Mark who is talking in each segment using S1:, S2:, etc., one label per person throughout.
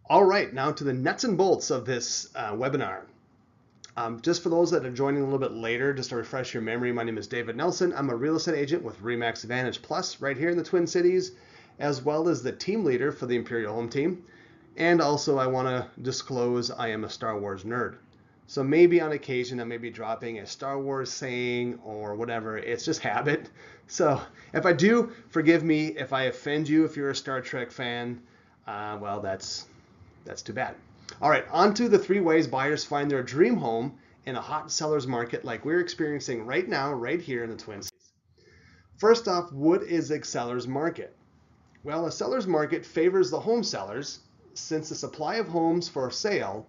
S1: All right, now to the nuts and bolts of this webinar. Just for those that are joining a little bit later, just to refresh your memory, my name is David Nelson. I'm a real estate agent with RE/MAX Advantage Plus right here in the Twin Cities, as well as the team leader for the Imperial Home Team. And also I want to disclose I am a Star Wars nerd. So maybe on occasion I may be dropping a Star Wars saying or whatever. It's just habit. So if I do, forgive me if I offend you if you're a Star Trek fan. Well, that's too bad. All right, on to the 3 ways buyers find their dream home in a hot seller's market like we're experiencing right now, right here in the Twin Cities. First off, what is a seller's market? Well, a seller's market favors the home sellers since the supply of homes for sale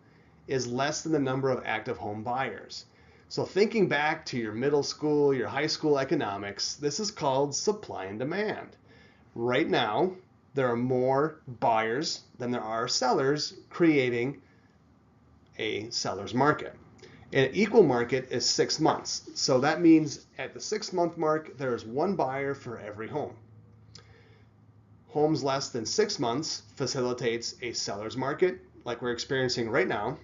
S1: is less than the number of active home buyers. So thinking back to your middle school, your high school economics, this is called supply and demand. Right now, there are more buyers than there are sellers, creating a seller's market. An equal market is 6 months. So that means at the 6-month mark, there's 1 buyer for every home. Homes less than 6 months facilitates a seller's market like we're experiencing right now.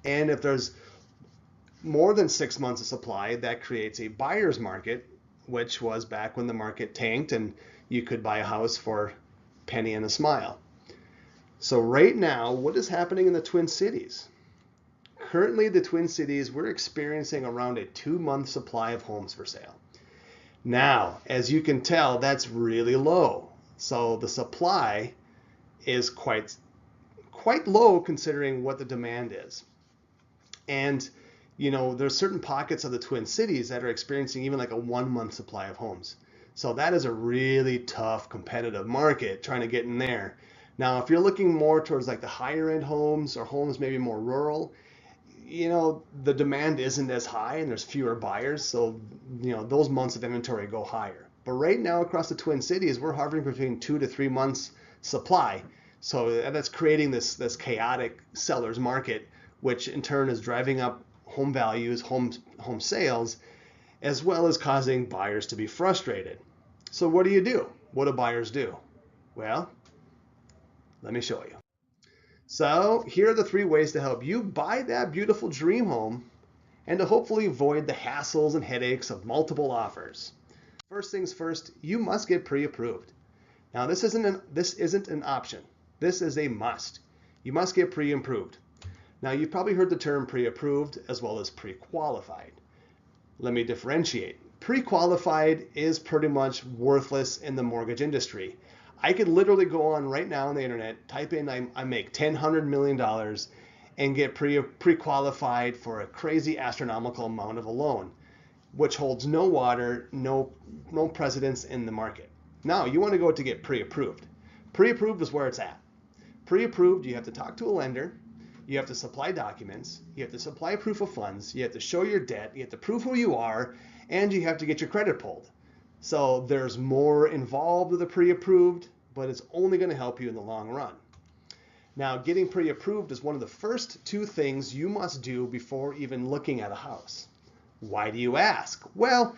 S1: And if there's more than 6 months of supply, that creates a buyer's market, which was back when the market tanked and you could buy a house for penny and a smile. So right now, what is happening in the Twin Cities? Currently, the Twin Cities, we're experiencing around a 2-month supply of homes for sale. Now, as you can tell, that's really low. So the supply is quite low considering what the demand is. And there's certain pockets of the Twin Cities that are experiencing even like a 1-month supply of homes. So that is a really tough competitive market trying to get in there. Now, if you're looking more towards like the higher end homes or homes maybe more rural, the demand isn't as high and there's fewer buyers. So, those months of inventory go higher. But right now across the Twin Cities, we're hovering between 2 to 3 months supply. So that's creating this chaotic seller's market, which in turn is driving up home values, home sales, as well as causing buyers to be frustrated. So what do? What do buyers do? Well, let me show you. So here are the 3 ways to help you buy that beautiful dream home and to hopefully avoid the hassles and headaches of multiple offers. First things first, you must get pre-approved. Now this isn't an option. This is a must. You must get pre-approved. Now you've probably heard the term pre-approved as well as pre-qualified. Let me differentiate. Pre-qualified is pretty much worthless in the mortgage industry. I could literally go on right now on the internet, type in I make $100 million and get pre-qualified for a crazy astronomical amount of a loan, which holds no water, no precedence in the market. Now you want to go to get pre-approved. Pre-approved is where it's at. Pre-approved, you have to talk to a lender. You have to supply documents, you have to supply proof of funds, you have to show your debt, you have to prove who you are, and you have to get your credit pulled. So there's more involved with the pre-approved, but it's only going to help you in the long run. Now, getting pre-approved is one of the first 2 things you must do before even looking at a house. Why do you ask? Well,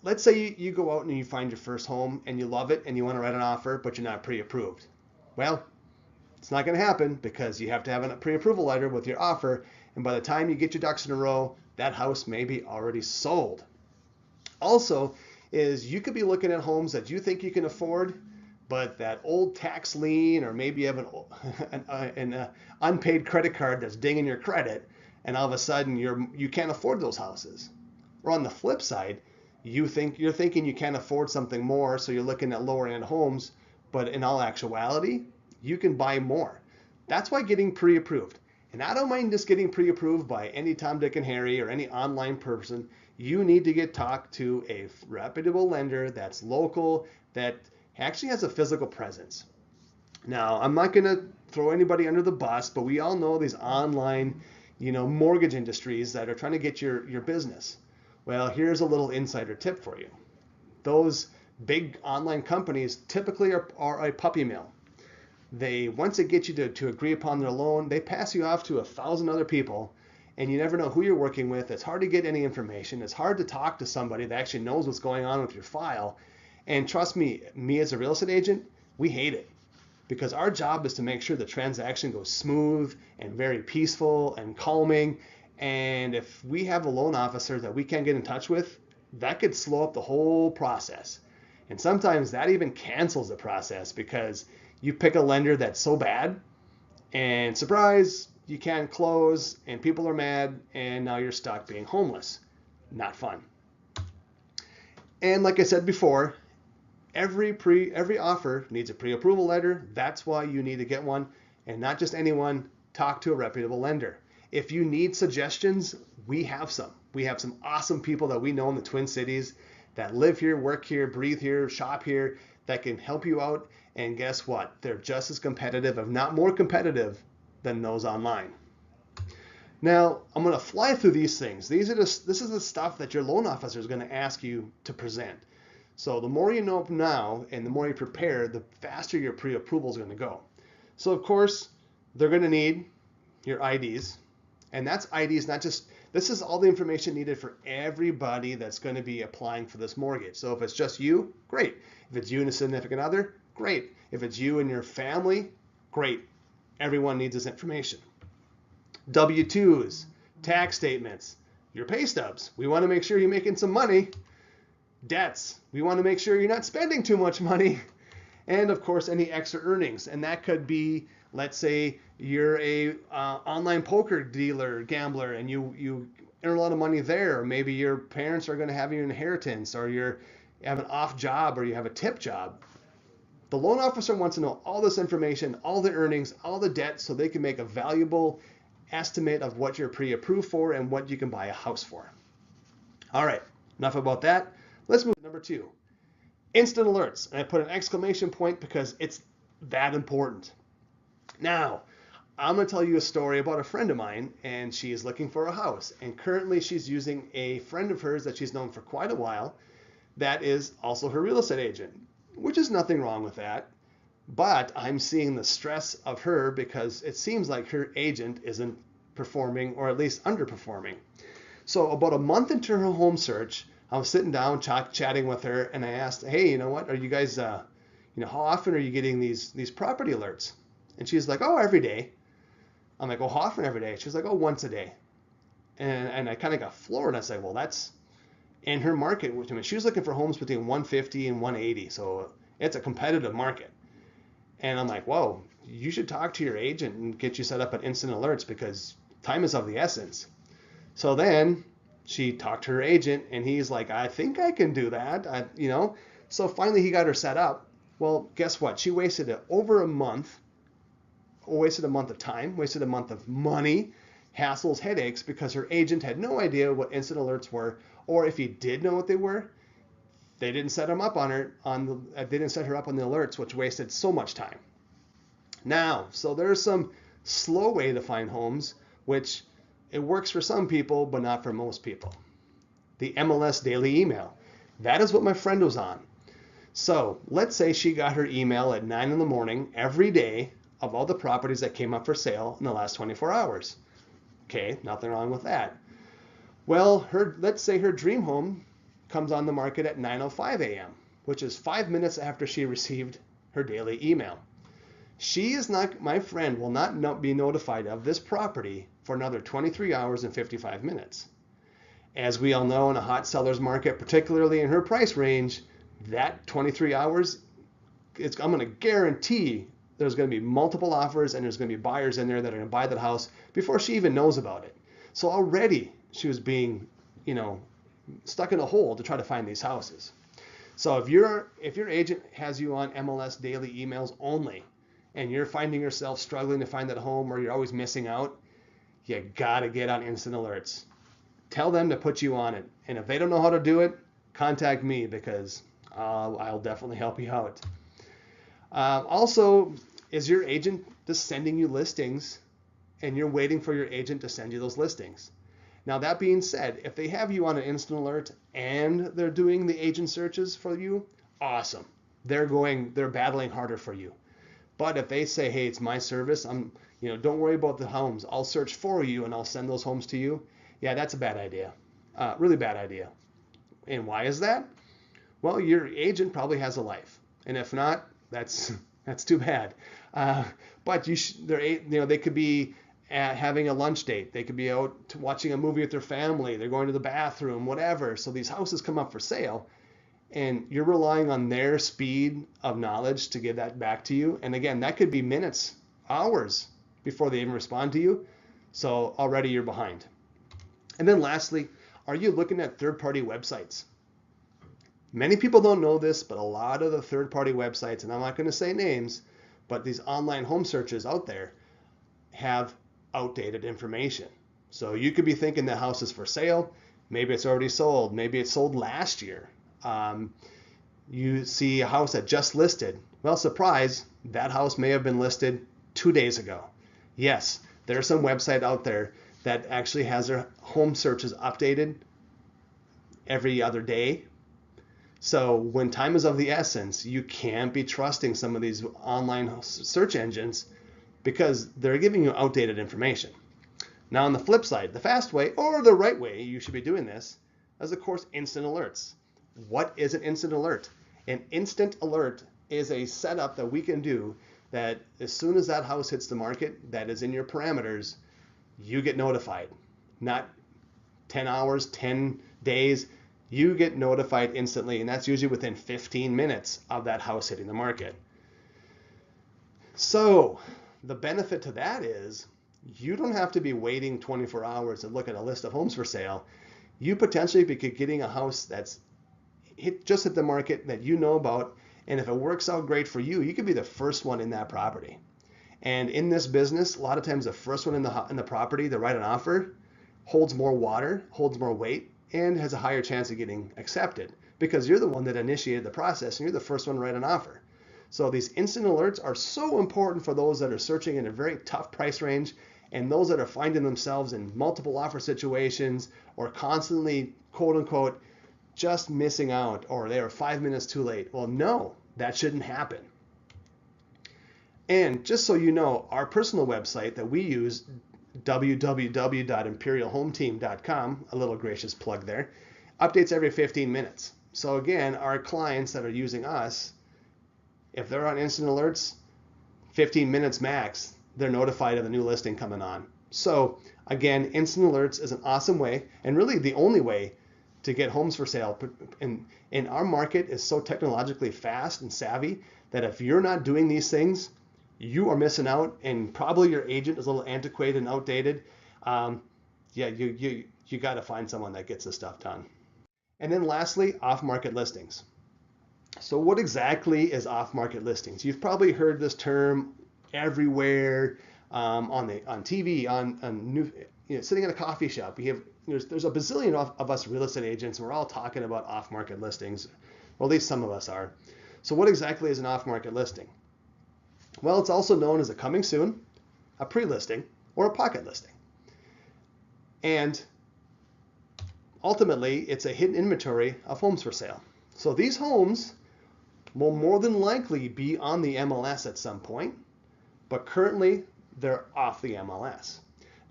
S1: let's say you go out and you find your first home and you love it and you want to write an offer, but you're not pre-approved. Well, it's not going to happen because you have to have a pre-approval letter with your offer, and by the time you get your ducks in a row, that house may be already sold. Also, is you could be looking at homes that you think you can afford, but that old tax lien or maybe you have an unpaid credit card that's dinging your credit, and all of a sudden you can't afford those houses. Or on the flip side, you're thinking you can't afford something more, so you're looking at lower end homes, but in all actuality, you can buy more. That's why getting pre-approved. And I don't mind just getting pre-approved by any Tom, Dick, and Harry or any online person. You need to talk to a reputable lender that's local, that actually has a physical presence. Now, I'm not going to throw anybody under the bus, but we all know these online, mortgage industries that are trying to get your business. Well, here's a little insider tip for you. Those big online companies typically are a puppy mill. Once they get you to agree upon their loan, they pass you off to 1,000 other people, and you never know who you're working with. It's hard to get any information. It's hard to talk to somebody that actually knows what's going on with your file. And trust me as a real estate agent, we hate it. because our job is to make sure the transaction goes smooth and very peaceful and calming. And if we have a loan officer that we can't get in touch with, that could slow up the whole process. And sometimes that even cancels the process because you pick a lender that's so bad and surprise, you can't close and people are mad and now you're stuck being homeless. Not fun. And like I said before, every offer needs a pre-approval letter. That's why you need to get one, and not just anyone. Talk to a reputable lender. If you need suggestions, we have some. We have some awesome people that we know in the Twin Cities that live here, work here, breathe here, shop here, that can help you out. And guess what? They're just as competitive, if not more competitive, than those online. Now, I'm going to fly through these things. This is the stuff that your loan officer is going to ask you to present. So the more you know now and the more you prepare, the faster your pre-approval is going to go. So of course, they're going to need your IDs. And that's IDs, not just, this is all the information needed for everybody that's going to be applying for this mortgage. So if it's just you, great. If it's you and a significant other, great. If it's you and your family, great. Everyone needs this information. W-2s, tax statements, your pay stubs. We want to make sure you're making some money. Debts. We want to make sure you're not spending too much money. And of course, any extra earnings. And that could be, let's say you're a online poker dealer, gambler, and you earn a lot of money there. Or maybe your parents are going to have your inheritance, or you have an off job, or you have a tip job. The loan officer wants to know all this information, all the earnings, all the debt, so they can make a valuable estimate of what you're pre-approved for and what you can buy a house for. All right, enough about that. Let's move to number 2, instant alerts. And I put an exclamation point because it's that important. Now, I'm going to tell you a story about a friend of mine, and she is looking for a house. And currently she's using a friend of hers that she's known for quite a while that is also her real estate agent, which is nothing wrong with that. But I'm seeing the stress of her because it seems like her agent isn't performing, or at least underperforming. So about a month into her home search, I was sitting down chatting with her, and I asked, hey, you know what, are you guys, how often are you getting these property alerts? And she's like, oh, every day. I'm like, oh, how often every day? She's like, oh, once a day. And I kind of got floored. I said, well, that's in her market. I mean, she was looking for homes between 150 and 180. So it's a competitive market. And I'm like, whoa, you should talk to your agent and get you set up at instant alerts because time is of the essence. So then she talked to her agent, and he's like, I think I can do that. So finally he got her set up. Well, guess what? She wasted over a month, wasted a month of time, wasted a month of money, hassles, headaches, because her agent had no idea what instant alerts were, or if he did know what they were, they didn't set him up they didn't set her up on the alerts, which wasted so much time. Now, so there's some slow way to find homes, which it works for some people, but not for most people. The MLS daily email. That is what my friend was on. So let's say she got her email at 9 in the morning every day of all the properties that came up for sale in the last 24 hours. Okay, nothing wrong with that. Well, let's say her dream home comes on the market at 9:05 a.m., which is 5 minutes after she received her daily email. My friend will not be notified of this property for another 23 hours and 55 minutes. As we all know, in a hot seller's market, particularly in her price range, that 23 hours, I'm going to guarantee there's going to be multiple offers and there's going to be buyers in there that are going to buy that house before she even knows about it. So already she was being, stuck in a hole to try to find these houses. So if your agent has you on MLS daily emails only, and you're finding yourself struggling to find that home, or you're always missing out, you gotta get on instant alerts. Tell them to put you on it. And if they don't know how to do it, contact me because I'll definitely help you out. Also, is your agent just sending you listings and you're waiting for your agent to send you those listings? Now, that being said, if they have you on an instant alert and they're doing the agent searches for you, awesome. They're battling harder for you. But if they say, hey, it's my service, don't worry about the homes. I'll search for you and I'll send those homes to you. Yeah, that's a bad idea. Really bad idea. And why is that? Well, your agent probably has a life. And if not, that's That's too bad. But they could be having a lunch date. They could be out watching a movie with their family. They're going to the bathroom, whatever. So these houses come up for sale, and you're relying on their speed of knowledge to give that back to you. And again, that could be minutes, hours before they even respond to you. So already you're behind. And then lastly, are you looking at third-party websites? Many people don't know this, but a lot of the third-party websites, and I'm not going to say names, but these online home searches out there have outdated information. So you could be thinking the house is for sale. Maybe it's already sold. Maybe it sold last year. You see a house that just listed. Well, surprise, that house may have been listed 2 days ago. Yes, there's some website out there that actually has their home searches updated every other day. So when time is of the essence, you can't be trusting some of these online search engines because they're giving you outdated information. Now on the flip side, the fast way or the right way you should be doing this is of course instant alerts. What is an instant alert? An instant alert is a setup that we can do that as soon as that house hits the market that is in your parameters, you get notified. Not 10 hours, 10 days, you get notified instantly, and that's usually within 15 minutes of that house hitting the market. So the benefit to that is you don't have to be waiting 24 hours to look at a list of homes for sale. You potentially be getting a house that's just hit the market that you know about, and if it works out great for you, you could be the first one in that property. And in this business, a lot of times the first one in the property to write an offer holds more water, holds more weight, and has a higher chance of getting accepted because you're the one that initiated the process and you're the first one to write an offer. So these instant alerts are so important for those that are searching in a very tough price range and those that are finding themselves in multiple offer situations or constantly, quote unquote, just missing out or they are 5 minutes too late. Well, no, that shouldn't happen. And just so you know, our personal website that we use, www.imperialhometeam.com, a little gracious plug there, updates every 15 minutes. So again, our clients that are using us, if they're on instant alerts, 15 minutes max, they're notified of the new listing coming on. So again, instant alerts is an awesome way and really the only way to get homes for sale. And our market is so technologically fast and savvy that if you're not doing these things, you are missing out, and probably your agent is a little antiquated and outdated. You got to find someone that gets this stuff done. And then lastly, off-market listings. So what exactly is off-market listings? You've probably heard this term everywhere, on TV, sitting in a coffee shop. There's a bazillion of us real estate agents, and we're all talking about off-market listings, or at least some of us are. So what exactly is an off-market listing? Well, it's also known as a coming soon, a pre-listing, or a pocket listing. And ultimately, it's a hidden inventory of homes for sale. So these homes will more than likely be on the MLS at some point, but currently they're off the MLS.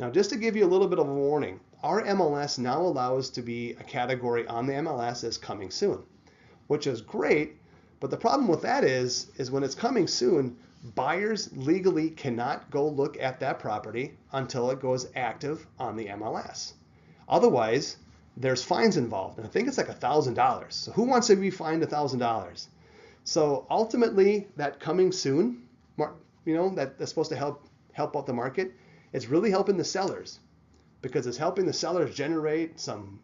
S1: Now, just to give you a little bit of a warning, our MLS now allows to be a category on the MLS as coming soon, which is great, but the problem with that is when it's coming soon, buyers legally cannot go look at that property until it goes active on the MLS. Otherwise, there's fines involved, and I think it's like $1,000. So who wants to be fined $1,000? So ultimately, that coming soon, that's supposed to help out the market. It's really helping the sellers because it's helping the sellers generate some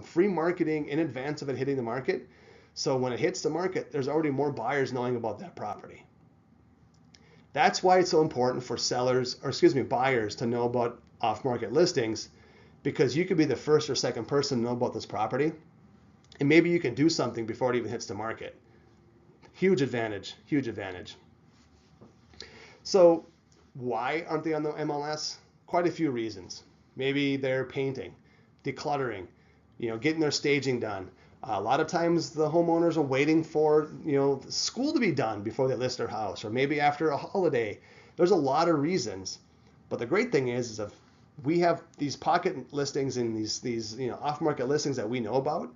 S1: free marketing in advance of it hitting the market. So when it hits the market, there's already more buyers knowing about that property. That's why it's so important for buyers to know about off-market listings, because you could be the first or second person to know about this property, and maybe you can do something before it even hits the market. Huge advantage, huge advantage. So why aren't they on the MLS? Quite a few reasons. Maybe they're painting, decluttering, getting their staging done. A lot of times the homeowners are waiting for school to be done before they list their house, or maybe after a holiday. There's a lot of reasons, but the great thing is if we have these pocket listings and these off-market listings that we know about,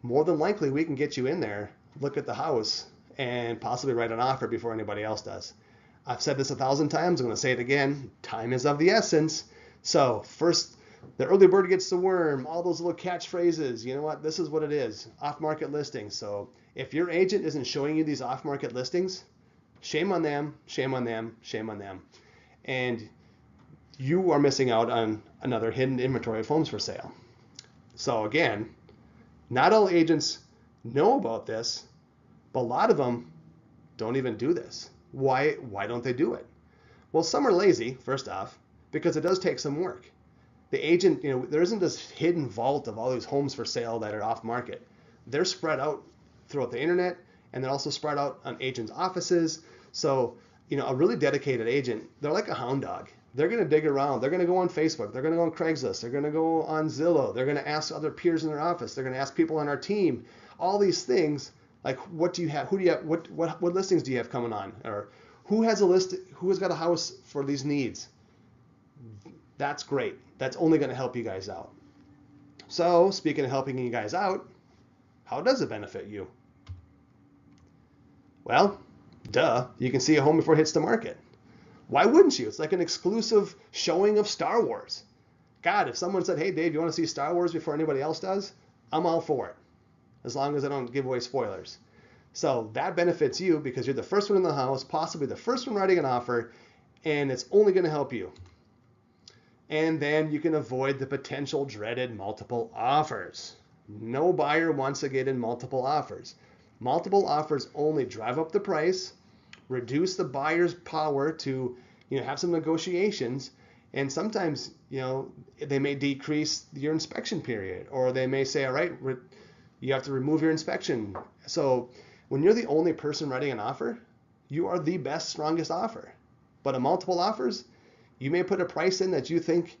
S1: more than likely we can get you in there, look at the house, and possibly write an offer before anybody else does. I've said this 1,000 times. I'm going to say it again. Time is of the essence. So first, the early bird gets the worm, all those little catchphrases. You know what? This is what it is. Off-market listings. So if your agent isn't showing you these off-market listings, shame on them, shame on them, shame on them. And you are missing out on another hidden inventory of homes for sale. So again, not all agents know about this, but a lot of them don't even do this. Why don't they do it? Well, some are lazy, first off, because it does take some work. The agent, there isn't this hidden vault of all these homes for sale that are off market. They're spread out throughout the internet, and they're also spread out on agents' offices. So, a really dedicated agent, they're like a hound dog. They're going to dig around. They're going to go on Facebook. They're going to go on Craigslist. They're going to go on Zillow. They're going to ask other peers in their office. They're going to ask people on our team. All these things, like what do you have? Who do you have? What listings do you have coming on? Or who has a list? Who has got a house for these needs? That's great. That's only going to help you guys out. So speaking of helping you guys out, how does it benefit you? Well, duh, you can see a home before it hits the market. Why wouldn't you? It's like an exclusive showing of Star Wars. God, if someone said, hey, Dave, you want to see Star Wars before anybody else does? I'm all for it, as long as I don't give away spoilers. So that benefits you because you're the first one in the house, possibly the first one writing an offer, and it's only going to help you. And then you can avoid the potential dreaded multiple offers. No buyer wants to get in multiple offers. Multiple offers only drive up the price, reduce the buyer's power to have some negotiations, and sometimes they may decrease your inspection period, or they may say, all right, you have to remove your inspection. So when you're the only person writing an offer, you are the best, strongest offer. But in multiple offers, you may put a price in that you think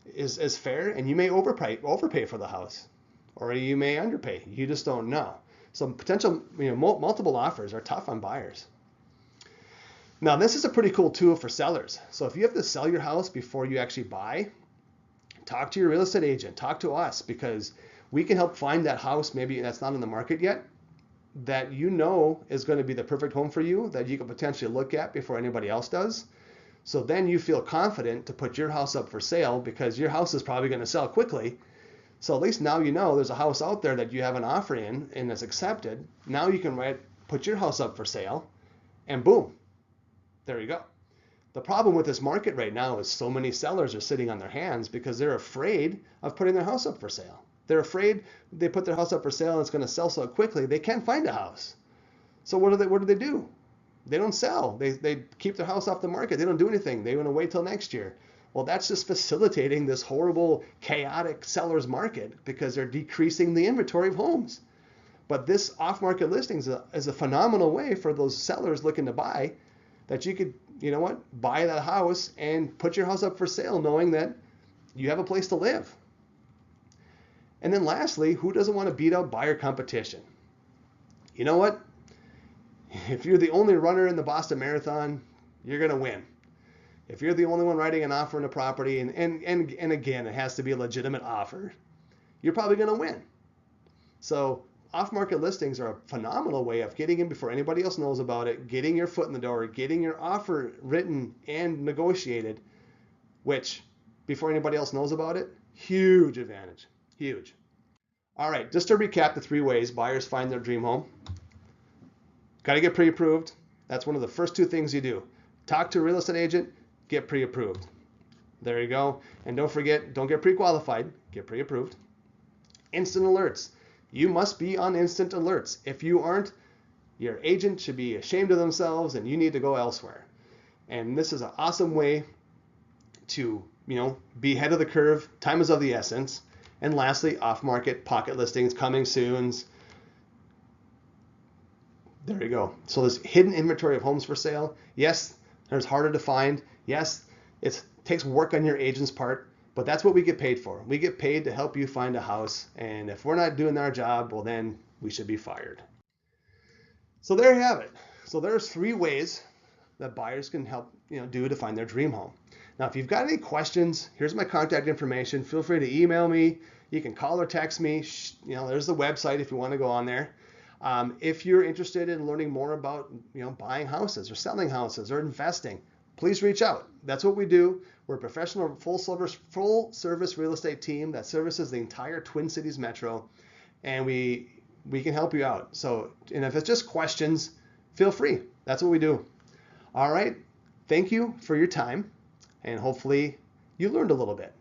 S1: is fair, and you may overpay for the house, or you may underpay. You just don't know. So potential multiple offers are tough on buyers. Now, this is a pretty cool tool for sellers. So if you have to sell your house before you actually buy, talk to your real estate agent, talk to us, because we can help find that house maybe that's not on the market yet, that is going to be the perfect home for you, that you can potentially look at before anybody else does. So then you feel confident to put your house up for sale because your house is probably going to sell quickly. So at least now there's a house out there that you have an offer in and it's accepted. Now you can put your house up for sale, and boom, there you go. The problem with this market right now is so many sellers are sitting on their hands because they're afraid of putting their house up for sale. They're afraid they put their house up for sale and it's going to sell so quickly they can't find a house. So what do they do? They don't sell. They keep their house off the market. They don't do anything. They want to wait till next year. Well, that's just facilitating this horrible, chaotic seller's market because they're decreasing the inventory of homes. But this off-market listing is a phenomenal way for those sellers looking to buy, that you could, buy that house and put your house up for sale knowing that you have a place to live. And then lastly, who doesn't want to beat out buyer competition? You know what? If you're the only runner in the Boston Marathon, you're going to win. If you're the only one writing an offer on a property, and again, it has to be a legitimate offer, you're probably going to win. So off-market listings are a phenomenal way of getting in before anybody else knows about it, getting your foot in the door, getting your offer written and negotiated, which before anybody else knows about it, huge advantage, huge. All right, just to recap the 3 ways buyers find their dream home. Got to get pre-approved. That's one of the first 2 things you do. Talk to a real estate agent, get pre-approved. There you go. And don't forget, don't get pre-qualified, get pre-approved. Instant alerts. You must be on instant alerts. If you aren't, your agent should be ashamed of themselves and you need to go elsewhere. And this is an awesome way to, be ahead of the curve. Time is of the essence. And lastly, off-market pocket listings coming soon. There you go. So there's hidden inventory of homes for sale. Yes, there's harder to find. Yes, it takes work on your agent's part, but that's what we get paid for. We get paid to help you find a house, and if we're not doing our job, well then we should be fired. So there you have it. So there's 3 ways that buyers can help do to find their dream home. Now, if you've got any questions, here's my contact information. Feel free to email me. You can call or text me. There's the website if you want to go on there. If you're interested in learning more about buying houses or selling houses or investing, please reach out. That's what we do. We're a professional full service real estate team that services the entire Twin Cities metro, and we can help you out. So, and if it's just questions, feel free. That's what we do. All right. Thank you for your time, and hopefully you learned a little bit.